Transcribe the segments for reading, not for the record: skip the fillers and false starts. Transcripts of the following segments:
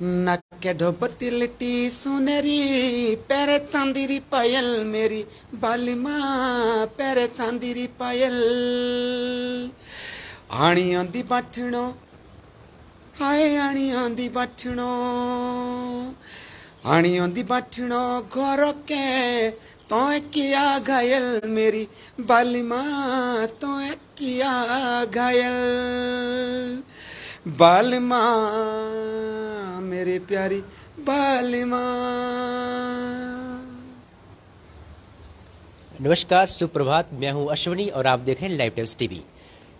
नक्के ढोबती लिट्टी सुनेरी पैरे चांदी री पायल मेरी बालिमा पैरे चांदी री पायल आणी आंदी बाटणो हाय आणी आंदी बाटणो आणी आंदी बाटणो घर के तो किया घायल मेरी बालिमा तो किया घायल बालिमा मेरे प्यारी बालिमा। नमस्कार, सुप्रभात। मैं हूं अश्वनी और आप देख रहे हैं लाइव टाइम्स टीवी।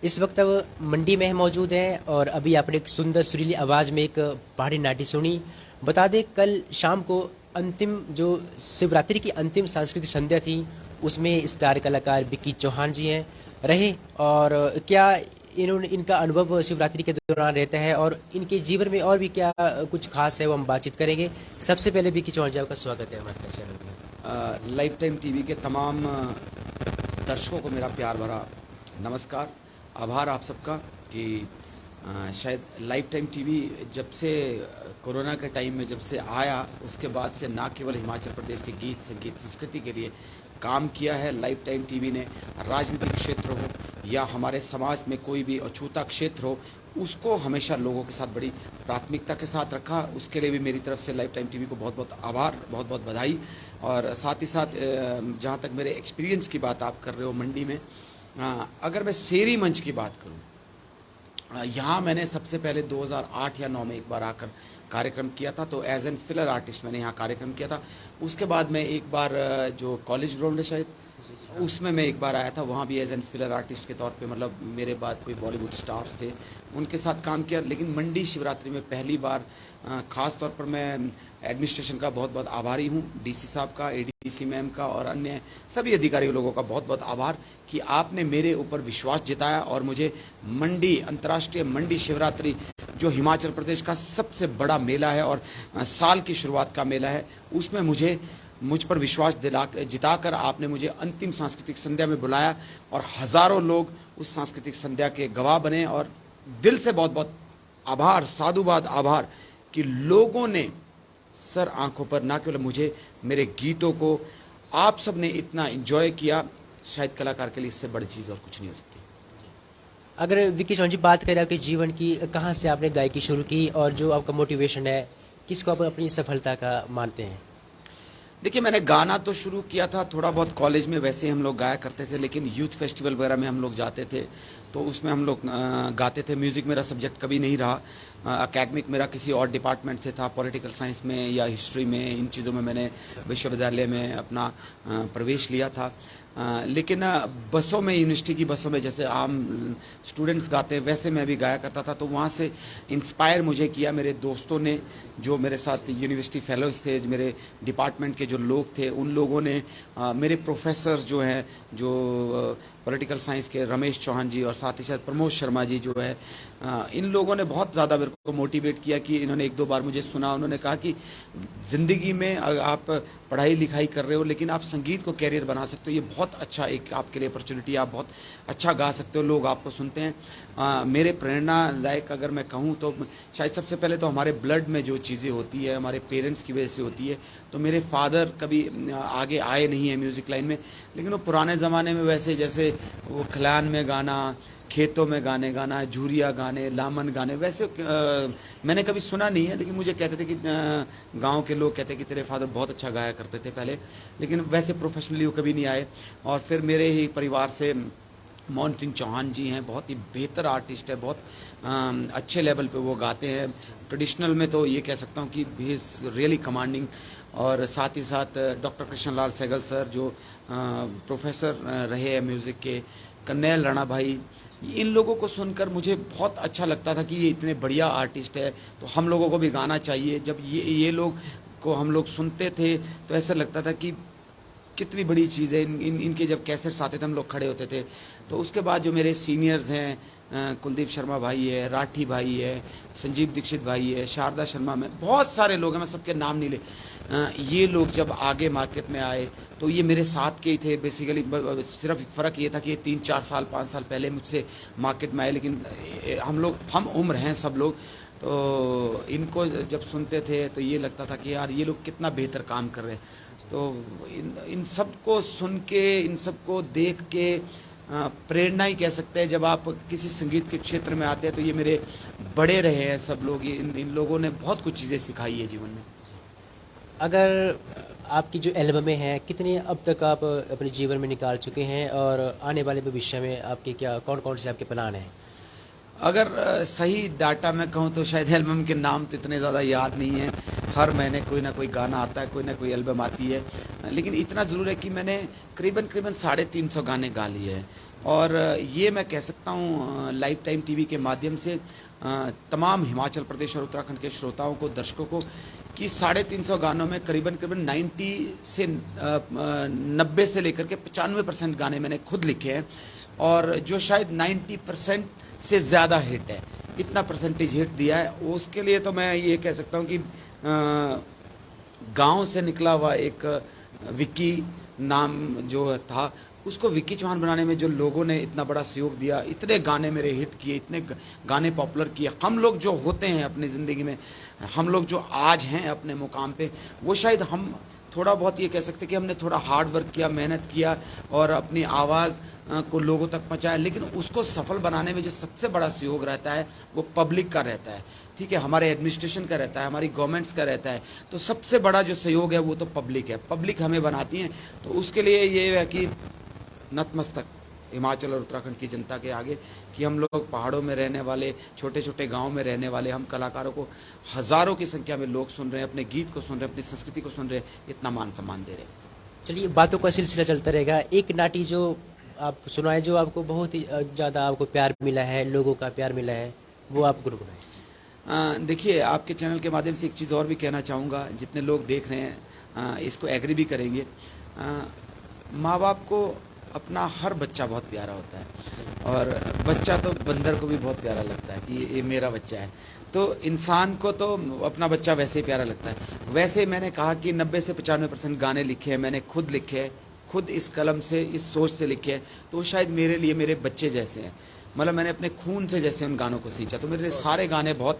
इस वक्त अब मंडी में मौजूद हैं और अभी आपने एक सुंदर सुरीली आवाज़ में एक पहाड़ी नाटी सुनी। बता दें, कल शाम को अंतिम जो शिवरात्रि की अंतिम सांस्कृतिक संध्या थी, उसमें स्टार कलाकार विक्की चौहान जी हैं रहे। और क्या इनका अनुभव शिवरात्रि के दौरान रहता है और इनके जीवन में और भी क्या कुछ खास है, वो हम बातचीत करेंगे। सबसे पहले विक्की चौहान जी, आपका स्वागत है हमारे चैनल में। लाइव टाइम टीवी के तमाम दर्शकों को मेरा प्यार भरा नमस्कार, आभार आप सबका कि शायद लाइव टाइम टीवी जब से कोरोना के टाइम में जब से आया, उसके बाद से ना केवल हिमाचल प्रदेश के गीत संगीत संस्कृति के लिए काम किया है। लाइव टाइम टीवी ने राजनीतिक क्षेत्र हो या हमारे समाज में कोई भी अछूता क्षेत्र हो, उसको हमेशा लोगों के साथ बड़ी प्राथमिकता के साथ रखा। उसके लिए भी मेरी तरफ से लाइव टाइम टीवी को बहुत बहुत आभार, बहुत बहुत बधाई। और साथ ही साथ जहाँ तक मेरे एक्सपीरियंस की बात आप कर रहे हो मंडी में, अगर मैं शेरी मंच की बात करूँ, यहाँ मैंने सबसे पहले 2008 या 9 में एक बार आकर कार्यक्रम किया था, तो एज एन फिलर आर्टिस्ट मैंने यहाँ कार्यक्रम किया था। उसके बाद मैं एक बार जो कॉलेज ग्राउंड है शायद, उसमें मैं एक बार आया था, वहाँ भी एज एन फिलर आर्टिस्ट के तौर पे, मतलब मेरे बाद कोई बॉलीवुड स्टार्स थे, उनके साथ काम किया। लेकिन मंडी शिवरात्रि में पहली बार ख़ास तौर पर मैं एडमिनिस्ट्रेशन का बहुत बहुत आभारी हूँ, डीसी साहब का, एडीसी मैम का और अन्य सभी अधिकारी लोगों का बहुत बहुत आभार कि आपने मेरे ऊपर विश्वास जताया और मुझे मंडी, अंतर्राष्ट्रीय मंडी शिवरात्रि जो हिमाचल प्रदेश का सबसे बड़ा मेला है और साल की शुरुआत का मेला है, उसमें मुझ पर विश्वास जिताकर आपने मुझे अंतिम सांस्कृतिक संध्या में बुलाया और हजारों लोग उस सांस्कृतिक संध्या के गवाह बने। और दिल से बहुत बहुत आभार, साधुवाद आभार कि लोगों ने सर आंखों पर ना केवल मुझे, मेरे गीतों को आप सब ने इतना एंजॉय किया। शायद कलाकार के लिए इससे बड़ी चीज़ और कुछ नहीं हो सकती। अगर विक्की चौहान जी बात करें आपके जीवन की, कहाँ से आपने गायकी शुरू की और जो आपका मोटिवेशन है, किसको आप अपनी सफलता का मानते हैं? देखिए, मैंने गाना तो शुरू किया था थोड़ा बहुत कॉलेज में, वैसे हम लोग गाया करते थे, लेकिन यूथ फेस्टिवल वगैरह में हम लोग जाते थे तो उसमें हम लोग गाते थे। म्यूज़िक मेरा सब्जेक्ट कभी नहीं रहा। एकेडमिक मेरा किसी और डिपार्टमेंट से था, पॉलिटिकल साइंस में या हिस्ट्री में, इन चीज़ों में मैंने विश्वविद्यालय में अपना प्रवेश लिया था। लेकिन बसों में, यूनिवर्सिटी की बसों में जैसे आम स्टूडेंट्स गाते हैं, वैसे मैं भी गाया करता था। तो वहाँ से इंस्पायर मुझे किया मेरे दोस्तों ने, जो मेरे साथ यूनिवर्सिटी फेलोज़ थे, मेरे डिपार्टमेंट के जो लोग थे, उन लोगों ने, मेरे प्रोफेसर्स जो हैं, जो पॉलिटिकल साइंस के रमेश चौहान जी और साथ ही साथ प्रमोद शर्मा जी जो है, इन लोगों ने बहुत ज़्यादा मेरे को मोटिवेट किया कि इन्होंने एक दो बार मुझे सुना, उन्होंने कहा कि ज़िंदगी में आप पढ़ाई लिखाई कर रहे हो लेकिन आप संगीत को कैरियर बना सकते हो, ये बहुत अच्छा एक आपके लिए अपॉर्चुनिटी, आप बहुत अच्छा गा सकते हो, लोग आपको सुनते हैं। मेरे प्रेरणादायक अगर मैं कहूँ तो शायद सबसे पहले तो हमारे ब्लड में जो चीज़ें होती है, हमारे पेरेंट्स की वजह से होती है। तो मेरे फादर कभी आगे आए नहीं है म्यूज़िक लाइन में, लेकिन वो पुराने ज़माने में वैसे जैसे वो खलिहान में गाना, खेतों में गाने गाना, झूरिया गाने, लामन गाने, वैसे मैंने कभी सुना नहीं है, लेकिन मुझे कहते थे कि गांव के लोग कहते कि तेरे फादर बहुत अच्छा गाया करते थे पहले, लेकिन वैसे प्रोफेशनली वो कभी नहीं आए। और फिर मेरे ही परिवार से मोहन सिंह चौहान जी हैं, बहुत ही बेहतर आर्टिस्ट है, बहुत अच्छे लेवल पे वो गाते हैं। ट्रेडिशनल में तो ये कह सकता हूँ कि ही इज़ रियली कमांडिंग। और साथ ही साथ डॉक्टर कृष्णलाल सहगल सर जो प्रोफेसर रहे हैं म्यूज़िक के, कन्नैल राणा भाई, इन लोगों को सुनकर मुझे बहुत अच्छा लगता था कि ये इतने बढ़िया आर्टिस्ट है, तो हम लोगों को भी गाना चाहिए। जब ये लोग को हम लोग सुनते थे तो ऐसा लगता था कि कितनी बड़ी चीज़ है। इनके जब कैसेट्स आते थे हम लोग खड़े होते थे। तो उसके बाद जो मेरे सीनियर्स हैं, कुलदीप शर्मा भाई है, राठी भाई है, संजीव दीक्षित भाई है, शारदा शर्मा में, बहुत सारे लोग हैं, मैं सबके नाम नहीं ले। ये लोग जब आगे मार्केट में आए तो ये मेरे साथ के ही थे बेसिकली। सिर्फ फ़र्क ये था कि ये 3-4 साल 5 साल पहले मुझसे मार्केट में आए, लेकिन हम उम्र हैं सब लोग। तो इनको जब सुनते थे तो ये लगता था कि यार ये लोग कितना बेहतर काम कर रहे हैं। तो इन सबको सुन के, इन सबको देख के प्रेरणा ही कह सकते हैं। जब आप किसी संगीत के क्षेत्र में आते हैं तो ये मेरे बड़े रहे हैं सब लोग, इन लोगों ने बहुत कुछ चीज़ें सिखाई है जीवन में। अगर आपकी जो एल्बमें हैं कितनी अब तक आप अपने जीवन में निकाल चुके हैं, और आने वाले भविष्य में आपके क्या कौन कौन से आपके प्लान हैं? अगर सही डाटा मैं कहूँ तो शायद एल्बम के नाम तो इतने ज़्यादा याद नहीं है। हर महीने कोई ना कोई गाना आता है, कोई ना कोई एल्बम आती है। लेकिन इतना ज़रूर है कि मैंने करीबन 350 गाने गा लिए हैं। और ये मैं कह सकता हूँ लाइफ टाइम टीवी के माध्यम से तमाम हिमाचल प्रदेश और उत्तराखंड के श्रोताओं को, दर्शकों को, कि 350 गानों में करीबन 90 से लेकर के 95% गाने मैंने खुद लिखे हैं। और जो शायद 90% से ज़्यादा हिट है, इतना परसेंटेज हिट दिया है। उसके लिए तो मैं ये कह सकता हूँ कि गांव से निकला हुआ एक विक्की नाम जो था, उसको विक्की चौहान बनाने में जो लोगों ने इतना बड़ा सहयोग दिया, इतने गाने मेरे हिट किए, इतने गाने पॉपुलर किए। हम लोग जो होते हैं अपनी ज़िंदगी में, हम लोग जो आज हैं अपने मुकाम पे, वो शायद हम थोड़ा बहुत ये कह सकते कि हमने थोड़ा हार्ड वर्क किया, मेहनत किया और अपनी आवाज़ को लोगों तक पहुंचाया। लेकिन उसको सफल बनाने में जो सबसे बड़ा सहयोग रहता है वो पब्लिक का रहता है, ठीक है, हमारे एडमिनिस्ट्रेशन का रहता है, हमारी गवर्नमेंट्स का रहता है। तो सबसे बड़ा जो सहयोग है वो तो पब्लिक है, पब्लिक हमें बनाती है। तो उसके लिए ये है कि नतमस्तक हिमाचल और उत्तराखंड की जनता के आगे कि हम लोग पहाड़ों में रहने वाले, छोटे छोटे गांव में रहने वाले हम कलाकारों को हज़ारों की संख्या में लोग सुन रहे हैं, अपने गीत को सुन रहे हैं, अपनी संस्कृति को सुन रहे हैं, इतना मान सम्मान दे रहे हैं। चलिए, बातों का सिलसिला चलता रहेगा। एक नाटी जो आप सुनाए, जो आपको बहुत ही ज़्यादा आपको प्यार मिला है, लोगों का प्यार मिला है, वो आप गुनगुनाएं। देखिए, आपके चैनल के माध्यम से एक चीज़ और भी कहना चाहूँगा, जितने लोग देख रहे हैं इसको एग्री भी करेंगे। माँ बाप को अपना हर बच्चा बहुत प्यारा होता है, और बच्चा तो बंदर को भी बहुत प्यारा लगता है कि ये मेरा बच्चा है। तो इंसान को तो अपना बच्चा वैसे ही प्यारा लगता है। वैसे मैंने कहा कि 90 से 95% गाने लिखे हैं, मैंने खुद लिखे हैं, खुद इस कलम से, इस सोच से लिखे हैं। तो शायद मेरे लिए मेरे बच्चे जैसे हैं, मतलब मैंने अपने खून से जैसे उन गानों को सींचा। तो मेरे सारे गाने बहुत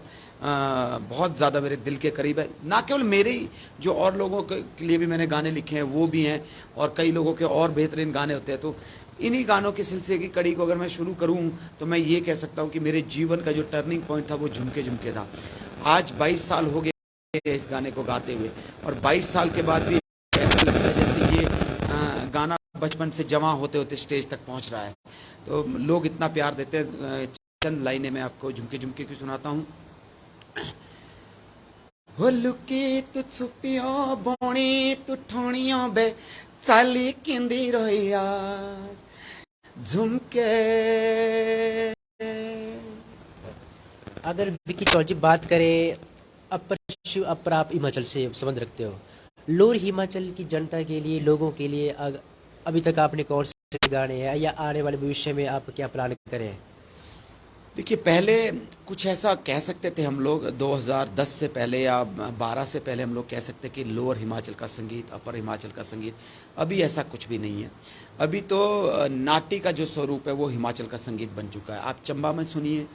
ज़्यादा मेरे दिल के करीब है। ना केवल मेरे ही, जो और लोगों के लिए भी मैंने गाने लिखे हैं वो भी हैं, और कई लोगों के और बेहतरीन गाने होते हैं। तो इन्हीं गानों के सिलसिले की कड़ी को अगर मैं शुरू करूं तो मैं ये कह सकता हूं कि मेरे जीवन का जो टर्निंग पॉइंट था वो झुमके झुमके था। आज 22 साल हो गए इस गाने को गाते हुए, और 22 साल के बाद भी ऐसा लगता है जैसे ये गाना बचपन से जमा होते होते स्टेज तक पहुंच रहा है। तो लोग इतना प्यार देते हैं। चंद लाइनें मैं आपको झुमके झुमके की सुनाता हूँ। हो लुकी तू छुपियों बोणी तू ठोणियों बे साली किंदी रोया झुमके। अगर विक्की चौहान जी बात करें, अपर आप हिमाचल से संबंध रखते हो, लोअर हिमाचल की जनता के लिए, लोगों के लिए अभी तक आपने कौन से गाने हैं, या आने वाले भविष्य में आप क्या प्लान करें? देखिए, पहले कुछ ऐसा कह सकते थे हम लोग 2010 से पहले या 12 से पहले, हम लोग कह सकते कि लोअर हिमाचल का संगीत, अपर हिमाचल का संगीत। अभी ऐसा कुछ भी नहीं है। अभी तो नाटी का जो स्वरूप है वो हिमाचल का संगीत बन चुका है। आप चंबा में सुनिए,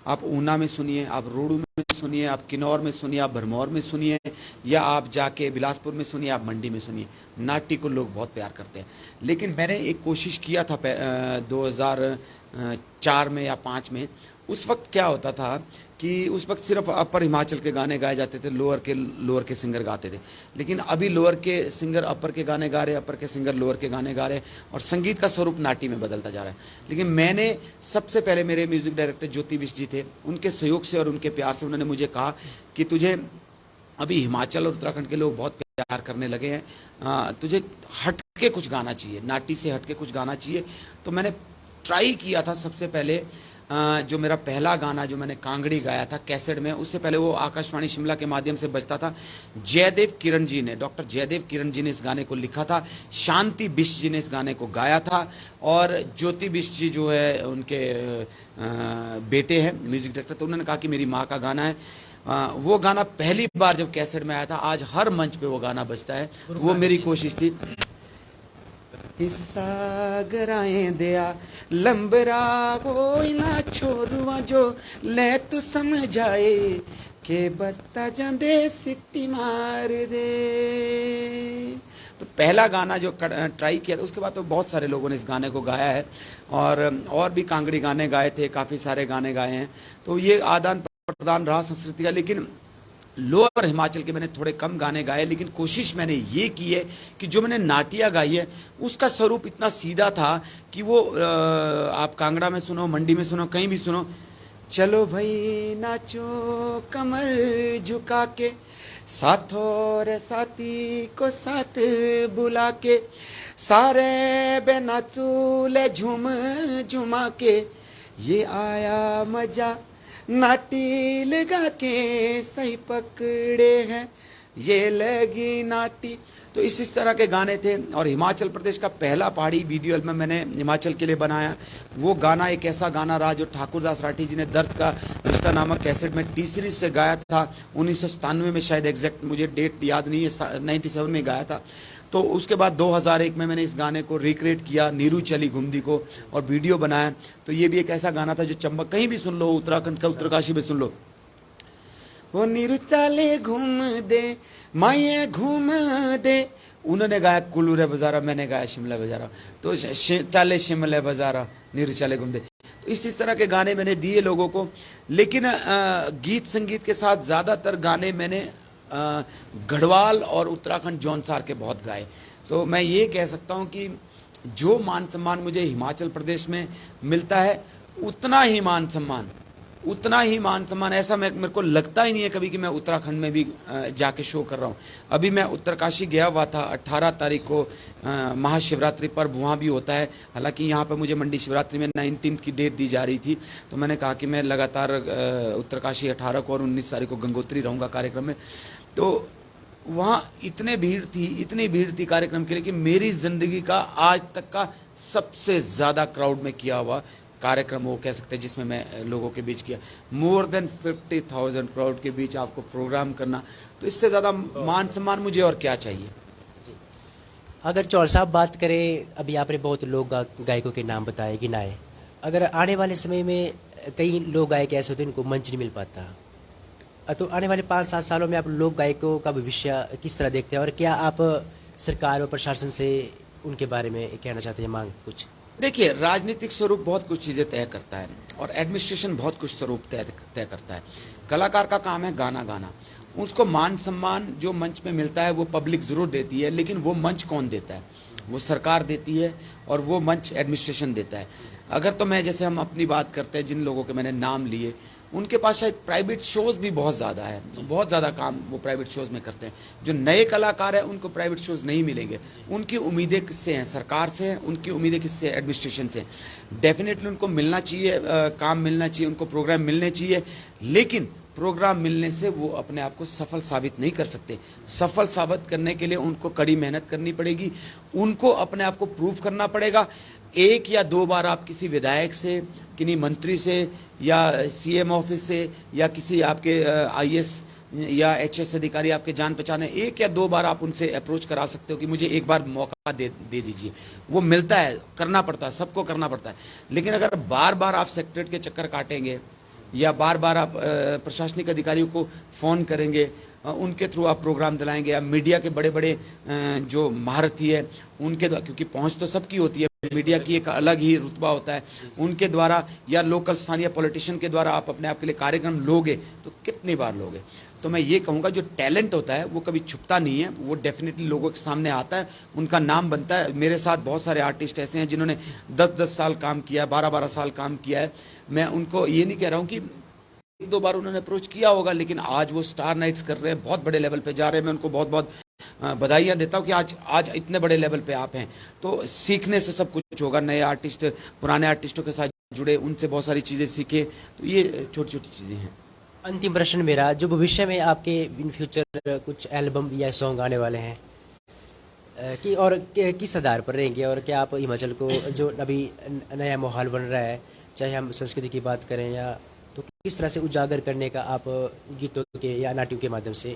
आप ऊना में सुनिए, आप रोडू में सुनिए, आप किन्नौर में सुनिए, आप भरमौर में सुनिए, या आप जाके बिलासपुर में सुनिए, आप मंडी में सुनिए, नाटी को लोग बहुत प्यार करते हैं। लेकिन मैंने एक कोशिश किया था 2004 में या 5 में। उस वक्त क्या होता था कि उस वक्त सिर्फ अपर हिमाचल के गाने गाए जाते थे, लोअर के सिंगर गाते थे। लेकिन अभी लोअर के सिंगर अपर के गाने गा रहे, अपर के सिंगर लोअर के गाने गा रहे, और संगीत का स्वरूप नाटी में बदलता जा रहा है। लेकिन मैंने सबसे पहले, मेरे म्यूजिक डायरेक्टर ज्योति बिष्ट जी थे, उनके सहयोग से और उनके प्यार से उन्होंने मुझे कहा कि तुझे अभी हिमाचल और उत्तराखंड के लोग बहुत प्यार करने लगे हैं, तुझे हटके कुछ गाना चाहिए, नाटी से हटके कुछ गाना चाहिए। तो मैंने ट्राई किया था सबसे पहले, जो मेरा पहला गाना जो मैंने कांगड़ी गाया था कैसेट में, उससे पहले वो आकाशवाणी शिमला के माध्यम से बजता था। जयदेव किरण जी ने, डॉक्टर जयदेव किरण जी ने इस गाने को लिखा था, शांति बिष्ट जी ने इस गाने को गाया था, और ज्योति बिष्ट जी जो है उनके बेटे हैं म्यूजिक डायरेक्टर। तो उन्होंने कहा कि मेरी माँ का गाना है। वो गाना पहली बार जब कैसेट में आया था, आज हर मंच पे वो गाना बजता है। वो मेरी कोशिश थी। हिस्सा गराए दिया लंबरा वो ना छोरुआ जो ले तू समझाए के बत्ता जांदे सिट्टी मार दे। तो पहला गाना जो ट्राई किया था, उसके बाद तो बहुत सारे लोगों ने इस गाने को गाया है और भी कांगड़ी गाने गाए थे, काफ़ी सारे गाने गाए हैं। तो ये आदान प्रदान रहा संस्कृति का। लेकिन लोअर हिमाचल के मैंने थोड़े कम गाने गाए, लेकिन कोशिश मैंने ये की है कि जो मैंने नाटिया गाई है उसका स्वरूप इतना सीधा था कि वो आप कांगड़ा में सुनो, मंडी में सुनो, कहीं भी सुनो, चलो भाई नाचो कमर झुका के, साथों रे साथी को साथ बुला के, सारे बे नाचू ले झूम झुमा के, ये आया मजा नाटी लगा के सही पकड़े हैं ये लगी नाटी। तो इस तरह के गाने थे। और हिमाचल प्रदेश का पहला पहाड़ी वीडियो एल्बम मैंने हिमाचल के लिए बनाया। वो गाना एक ऐसा गाना रहा जो ठाकुरदास राठी जी ने दर्द का रिश्ता नामक कैसेट में टी सीरीज से गाया था 1997 में, शायद एग्जैक्ट मुझे डेट याद नहीं है, 97 में गाया था। तो उसके बाद 2001 में मैंने इस गाने को रिक्रिएट किया, नीरू चली घुमदी को, और वीडियो बनाया। तो ये भी एक ऐसा गाना था जो चंबा, कहीं भी सुन लो, उत्तराखंड का उत्तरकाशी में सुन लो, वो नीरू चाले घूम दे माये घूम दे, उन्होंने गाया कुल्लू रे बजारा, मैंने गाया शिमला बजारा। तो चाले शिमला बजारा नीरू चाले घूम दे। तो इस तरह के गाने मैंने दिए लोगों को। लेकिन गीत संगीत के साथ ज़्यादातर गाने मैंने गढ़वाल और उत्तराखंड जौनसार के बहुत गाए। तो मैं ये कह सकता हूँ कि जो मान सम्मान मुझे हिमाचल प्रदेश में मिलता है उतना ही मान सम्मान ऐसा मेरे को लगता ही नहीं है कभी कि मैं उत्तराखंड में भी जाके शो कर रहा हूँ। अभी मैं उत्तरकाशी गया हुआ था 18 तारीख को, महाशिवरात्रि पर्व वहाँ भी होता है। हालांकि यहाँ पर मुझे मंडी शिवरात्रि में 19 की डेट दी जा रही थी, तो मैंने कहा कि मैं लगातार उत्तरकाशी 18 को और 19 तारीख को गंगोत्री रहूँगा कार्यक्रम में। तो वहाँ इतनी भीड़ थी कार्यक्रम के लिए कि मेरी ज़िंदगी का आज तक का सबसे ज़्यादा क्राउड में किया हुआ कार्यक्रम वो कह सकते हैं जिसमें मैं लोगों के बीच किया। मोर देन 50,000 क्राउड के बीच आपको प्रोग्राम करना, तो इससे ज़्यादा मान सम्मान मुझे और क्या चाहिए। अगर चौल साहब बात करें, अभी आपने बहुत लोग गायकों के नाम बताए, गिनाए, अगर आने वाले समय में कई लोग गायक ऐसे होते हैं इनको मंच नहीं मिल पाता, तो आने वाले 5-7 सालों में आप लोग गायकों का भविष्य किस तरह देखते हैं, और क्या आप सरकार और प्रशासन से उनके बारे में कहना चाहते हैं, मांग कुछ? देखिए, राजनीतिक स्वरूप बहुत कुछ चीज़ें तय करता है और एडमिनिस्ट्रेशन बहुत कुछ स्वरूप तय करता है। कलाकार का काम है गाना गाना, उसको मान सम्मान जो मंच में मिलता है वो पब्लिक ज़रूर देती है, लेकिन वो मंच कौन देता है? वो सरकार देती है और वो मंच एडमिनिस्ट्रेशन देता है। अगर तो मैं, जैसे हम अपनी बात करते हैं, जिन लोगों के मैंने नाम लिए उनके पास शायद प्राइवेट शोज़ भी बहुत ज़्यादा है, बहुत ज़्यादा काम वो प्राइवेट शोज़ में करते हैं। जो नए कलाकार हैं उनको प्राइवेट शोज़ नहीं मिलेंगे। उनकी उम्मीदें किससे हैं? सरकार से हैं। उनकी उम्मीदें किससे? एडमिनिस्ट्रेशन से। डेफिनेटली उनको मिलना चाहिए, काम मिलना चाहिए, उनको प्रोग्राम मिलने चाहिए, लेकिन प्रोग्राम मिलने से वो अपने आप को सफल साबित नहीं कर सकते। सफल साबित करने के लिए उनको कड़ी मेहनत करनी पड़ेगी, उनको अपने आप को प्रूव करना पड़ेगा। 1 या 2 बार आप किसी विधायक से, किन्हीं मंत्री से या सीएम ऑफिस से या किसी आपके आईएएस या एचएस अधिकारी आपके जान पहचाने, 1 या 2 बार आप उनसे अप्रोच करा सकते हो कि मुझे एक बार मौका दे दीजिए। वो मिलता है, करना पड़ता है, सबको करना पड़ता है। लेकिन अगर बार बार आप सेक्रेटरी के चक्कर काटेंगे या बार बार आप प्रशासनिक अधिकारियों को फ़ोन करेंगे, उनके थ्रू आप प्रोग्राम दिलाएंगे, या मीडिया के बड़े बड़े जो महारथी है उनके द्वारा, क्योंकि पहुंच तो सबकी होती है, मीडिया की एक अलग ही रुतबा होता है, उनके द्वारा या लोकल स्थानीय पॉलिटिशियन के द्वारा आप अपने आप के लिए कार्यक्रम लोगे तो कितनी बार लोगे? तो मैं ये कहूँगा जो टैलेंट होता है वो कभी छुपता नहीं है, वो डेफिनेटली लोगों के सामने आता है, उनका नाम बनता है। मेरे साथ बहुत सारे आर्टिस्ट ऐसे हैं जिन्होंने 10-10 साल काम किया है, 12-12 साल काम किया है। मैं उनको ये नहीं कह रहा हूँ कि 1-2 बार उन्होंने अप्रोच किया होगा, लेकिन आज वो स्टार नाइट्स कर रहे हैं, बहुत बड़े लेवल पे जा रहे हैं। मैं उनको बहुत बहुत बधाइयाँ देता हूँ कि आज इतने बड़े लेवल पे आप हैं। तो सीखने से सब कुछ होगा। नए आर्टिस्ट पुराने आर्टिस्टों के साथ जुड़े, उनसे बहुत सारी चीज़ें सीखे, तो ये छोटी छोटी चीज़ें हैं। अंतिम प्रश्न मेरा, जो भविष्य में आपके इन फ्यूचर कुछ एल्बम या सॉन्ग आने वाले हैं कि और किस आधार पर रहेंगे, और क्या आप हिमाचल को जो अभी नया माहौल बन रहा है, चाहे हम संस्कृति की बात करें या, तो किस तरह से उजागर करने का आप गीतों के या नाट्यों के माध्यम से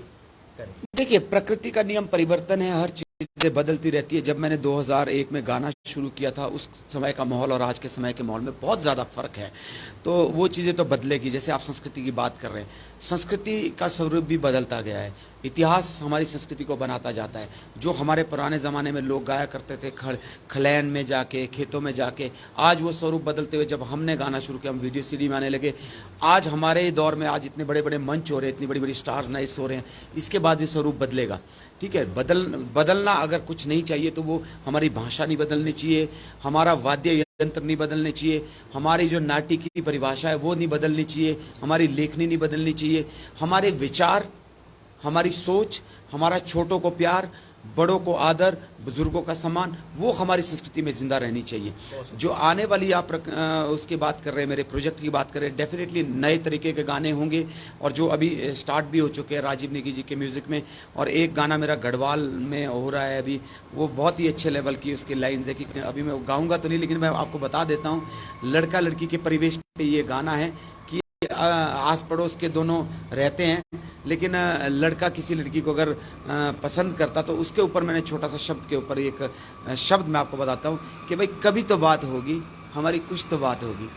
करें? देखिए, प्रकृति का नियम परिवर्तन है, हर चीज़ चीज़ें बदलती रहती है। जब मैंने 2001 में गाना शुरू किया था, उस समय का माहौल और आज के समय के माहौल में बहुत ज़्यादा फ़र्क है। तो वो चीज़ें तो बदलेगी। जैसे आप संस्कृति की बात कर रहे हैं, संस्कृति का स्वरूप भी बदलता गया है। इतिहास हमारी संस्कृति को बनाता जाता है। जो हमारे पुराने ज़माने में लोग गाया करते थे खलैन में जाके, खेतों में जाके, आज वो स्वरूप बदलते हुए जब हमने गाना शुरू किया, हम वीडियो सीडी में आने लगे। आज हमारे दौर में आज इतने बड़े बड़े मंच हो रहे हैं, इतनी बड़ी बड़ी स्टार नाइट्स हो रहे हैं, इसके बाद भी स्वरूप बदलेगा। ठीक है, बदलना अगर कुछ नहीं चाहिए तो वो हमारी भाषा नहीं बदलनी चाहिए, हमारा वाद्य यंत्र नहीं बदलने चाहिए, हमारी जो नाट्य की परिभाषा है वो नहीं बदलनी चाहिए, हमारी लेखनी नहीं बदलनी चाहिए, हमारे विचार, हमारी सोच, हमारा छोटों को प्यार, बड़ों को आदर, बुजुर्गों का सम्मान, वो हमारी संस्कृति में जिंदा रहनी चाहिए। जो आने वाली आप उसकी बात कर रहे हैं, मेरे प्रोजेक्ट की बात कर रहे हैं, डेफिनेटली नए तरीके के गाने होंगे और जो अभी स्टार्ट भी हो चुके हैं राजीव नेगी जी के म्यूज़िक में। और एक गाना मेरा गढ़वाल में हो रहा है अभी, वो बहुत ही अच्छे लेवल की उसकी लाइन्स है कि अभी मैं गाऊंगा तो नहीं, लेकिन मैं आपको बता देता हूँ। लड़का लड़की के परिवेश पे ये गाना है कि आस पड़ोस के दोनों रहते हैं, लेकिन लड़का किसी लड़की को अगर पसंद करता तो उसके ऊपर मैंने छोटा सा शब्द के ऊपर एक शब्द मैं आपको बताता हूँ कि भाई कभी तो बात होगी हमारी कुछ तो बात होगी,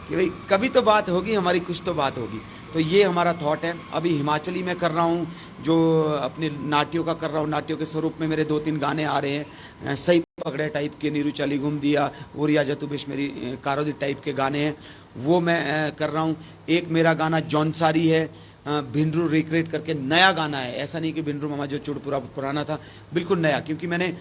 कि भाई कभी तो बात होगी हमारी कुछ तो बात होगी। तो ये हमारा थॉट है। अभी हिमाचली में कर रहा हूँ, जो अपने नाट्यों का कर रहा हूँ, नाट्यों के स्वरूप में मेरे 2-3 गाने आ रहे हैं। सही पकड़े टाइप के, नीरू चाली घूम दिया, ओरिया जतुबेश मेरी कारोदी टाइप के गाने हैं, वो मैं कर रहा हूँ। एक मेरा गाना जौनसारी है, भिंडरू रिक्रिएट करके नया गाना है। ऐसा नहीं कि भिंडरू मामा जो चुड़पुरा पुराना था, बिल्कुल नया, क्योंकि मैंने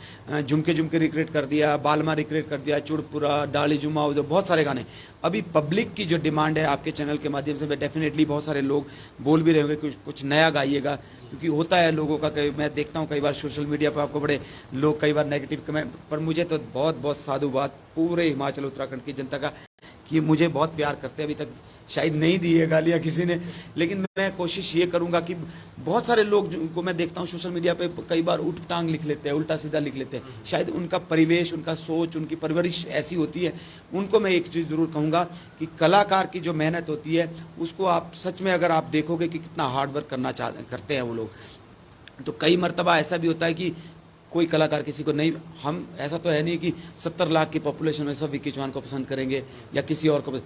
झुमके झुमके रिक्रिएट कर दिया, बालमा रिक्रिएट कर दिया, चुड़पुरा, डाली जुमा, जो बहुत सारे गाने। अभी पब्लिक की जो डिमांड है आपके चैनल के माध्यम से, डेफिनेटली बहुत सारे लोग बोल भी रहे होंगे कुछ नया गाइएगा, क्योंकि होता है लोगों का, मैं देखता हूँ कई बार सोशल मीडिया पर आपको बड़े लोग कई बार नेगेटिव कमेंट, पर मुझे तो बहुत बहुत साधुवाद पूरे हिमाचल उत्तराखंड की जनता का कि मुझे बहुत प्यार करते हैं। अभी तक शायद नहीं दी है गालियाँ किसी ने, लेकिन मैं कोशिश ये करूंगा कि बहुत सारे लोग को मैं देखता हूँ सोशल मीडिया पे कई बार उठ टांग लिख लेते हैं, उल्टा सीधा लिख लेते हैं। शायद उनका परिवेश, उनका सोच, उनकी परवरिश ऐसी होती है। उनको मैं एक चीज़ ज़रूर कहूँगा कि कलाकार की जो मेहनत होती है उसको आप सच में अगर आप देखोगे कि कितना हार्ड वर्क करते हैं वो लोग, तो कई मरतबा ऐसा भी होता है कि कोई कलाकार किसी को नहीं, हम ऐसा तो है नहीं कि 70 लाख की पॉपुलेशन में सब विक्की चौहान को पसंद करेंगे या किसी और को।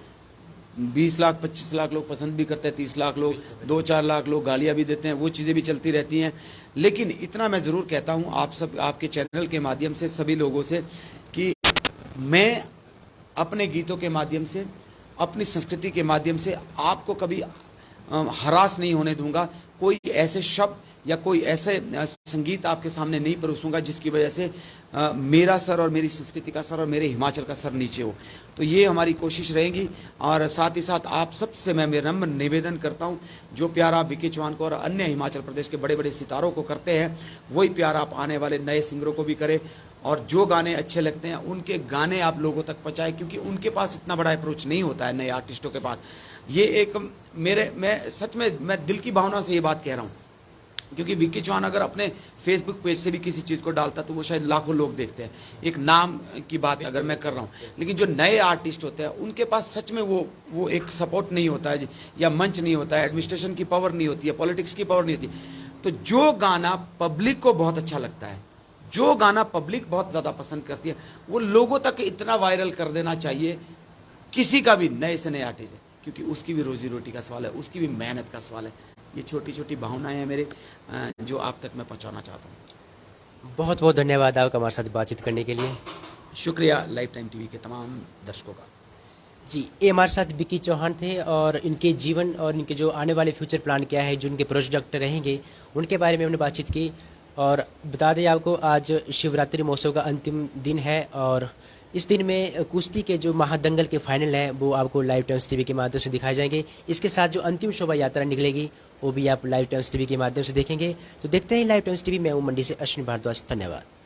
20 लाख 25 लाख लोग पसंद भी करते हैं, 30 लाख लोग, 2-4 लाख लोग गालियाँ भी देते हैं, वो चीज़ें भी चलती रहती हैं। लेकिन इतना मैं ज़रूर कहता हूँ आप सब, आपके चैनल के माध्यम से सभी लोगों से, कि मैं अपने गीतों के माध्यम से, अपनी संस्कृति के माध्यम से आपको कभी हरास नहीं होने दूंगा। कोई ऐसे शब्द या कोई ऐसे संगीत आपके सामने नहीं परोसूंगा जिसकी वजह से मेरा सर और मेरी संस्कृति का सर और मेरे हिमाचल का सर नीचे हो। तो ये हमारी कोशिश रहेगी। और साथ ही साथ आप सबसे मैं विनम्र निवेदन करता हूँ, जो प्यार आप विक्की चौहान को और अन्य हिमाचल प्रदेश के बड़े बड़े सितारों को करते हैं, वही प्यार आप आने वाले नए सिंगरों को भी करें। और जो गाने अच्छे लगते हैं उनके गाने आप लोगों तक पहुँचाएं, क्योंकि उनके पास इतना बड़ा अप्रोच नहीं होता है नए आर्टिस्टों के पास। ये एक मैं सच में मैं दिल की भावना से ये बात कह रहा हूँ, क्योंकि विक्की चौहान अगर अपने फेसबुक पेज से भी किसी चीज़ को डालता तो वो शायद लाखों लोग देखते हैं, एक नाम की बात अगर मैं कर रहा हूँ। लेकिन जो नए आर्टिस्ट होते हैं उनके पास सच में वो एक सपोर्ट नहीं होता है, या मंच नहीं होता है, एडमिनिस्ट्रेशन की पावर नहीं होती है, पॉलिटिक्स की पावर नहीं होती। तो जो गाना पब्लिक को बहुत अच्छा लगता है, जो गाना पब्लिक बहुत ज़्यादा पसंद करती है, वो लोगों तक इतना वायरल कर देना चाहिए, किसी का भी नए से नए आर्टिस्ट है, क्योंकि उसकी भी रोजी रोटी का सवाल है, उसकी भी मेहनत का सवाल है। ये छोटी छोटी भावनाएं हैं मेरे, जो आप तक मैं पहुंचाना चाहता हूं। बहुत बहुत धन्यवाद आपका हमारे साथ बातचीत करने के लिए। शुक्रिया लाइफ टाइम टीवी के तमाम दर्शकों का। जी, ये हमारे साथ विक्की चौहान थे और इनके जीवन और इनके जो आने वाले फ्यूचर प्लान क्या है, जो उनके प्रोजेक्ट रहेंगे, उनके बारे में हमने बातचीत की। और बता दें आपको, आज शिवरात्रि महोत्सव का अंतिम दिन है और इस दिन में कुश्ती के जो महादंगल के फाइनल हैं वो आपको लाइव टाइम्स टीवी के माध्यम से दिखाए जाएंगे। इसके साथ जो अंतिम शोभा यात्रा निकलेगी वो भी आप लाइव टाइम्स टीवी के माध्यम से देखेंगे। तो देखते हैं लाइव टाइम्स टीवी। मैं हूं मंडी से अश्विनी भारद्वाज। धन्यवाद।